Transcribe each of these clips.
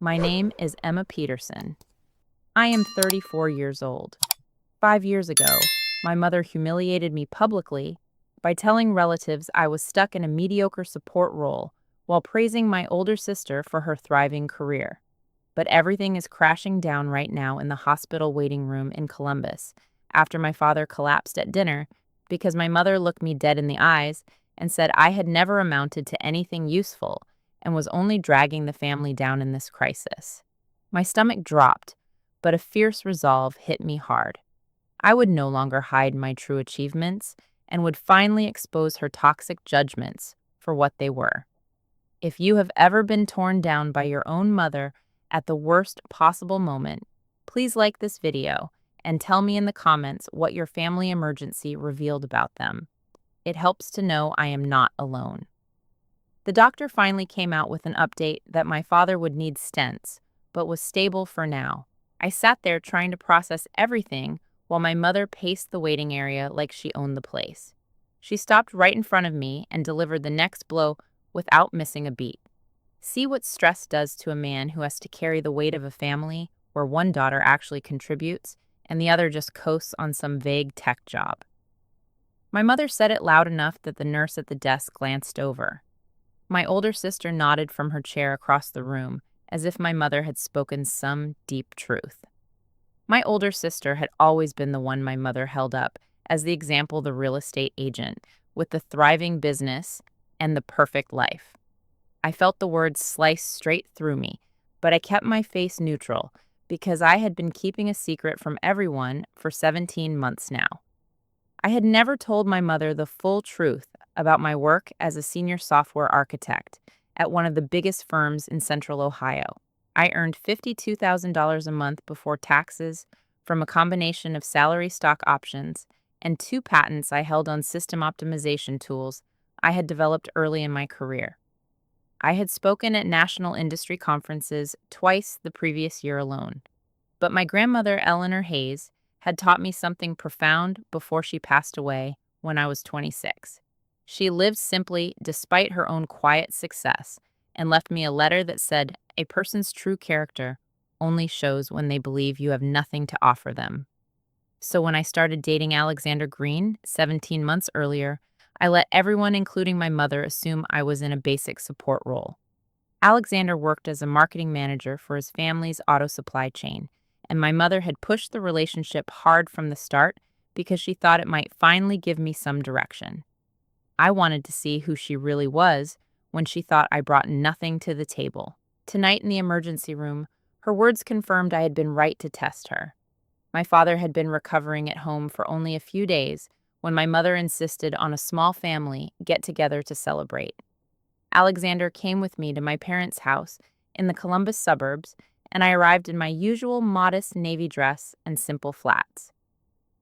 My name is Emma Peterson. I am 34 years old. 5 years ago, my mother humiliated me publicly by telling relatives I was stuck in a mediocre support role while praising my older sister for her thriving career. But everything is crashing down right now in the hospital waiting room in Columbus after my father collapsed at dinner because my mother looked me dead in the eyes and said I had never amounted to anything useful and was only dragging the family down in this crisis. My stomach dropped, but a fierce resolve hit me hard. I would no longer hide my true achievements and would finally expose her toxic judgments for what they were. If you have ever been torn down by your own mother at the worst possible moment, please like this video and tell me in the comments what your family emergency revealed about them. It helps to know I am not alone. The doctor finally came out with an update that my father would need stents, but was stable for now. I sat there trying to process everything while my mother paced the waiting area like she owned the place. She stopped right in front of me and delivered the next blow without missing a beat. See what stress does to a man who has to carry the weight of a family where one daughter actually contributes and the other just coasts on some vague tech job. My mother said it loud enough that the nurse at the desk glanced over. My older sister nodded from her chair across the room, as if my mother had spoken some deep truth. My older sister had always been the one my mother held up as the example, the real estate agent with the thriving business and the perfect life. I felt the words slice straight through me, but I kept my face neutral because I had been keeping a secret from everyone for 17 months now. I had never told my mother the full truth about my work as a senior software architect at one of the biggest firms in Central Ohio. I earned $52,000 a month before taxes from a combination of salary stock options and 2 patents I held on system optimization tools I had developed early in my career. I had spoken at national industry conferences twice the previous year alone. But my grandmother, Eleanor Hayes, had taught me something profound before she passed away when I was 26. She lived simply despite her own quiet success and left me a letter that said, "A person's true character only shows when they believe you have nothing to offer them." So when I started dating Alexander Green 17 months earlier, I let everyone, including my mother, assume I was in a basic support role. Alexander worked as a marketing manager for his family's auto supply chain, and my mother had pushed the relationship hard from the start because she thought it might finally give me some direction. I wanted to see who she really was when she thought I brought nothing to the table. Tonight in the emergency room, her words confirmed I had been right to test her. My father had been recovering at home for only a few days when my mother insisted on a small family get-together to celebrate. Alexander came with me to my parents' house in the Columbus suburbs, and I arrived in my usual modest navy dress and simple flats.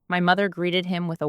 My mother greeted him with a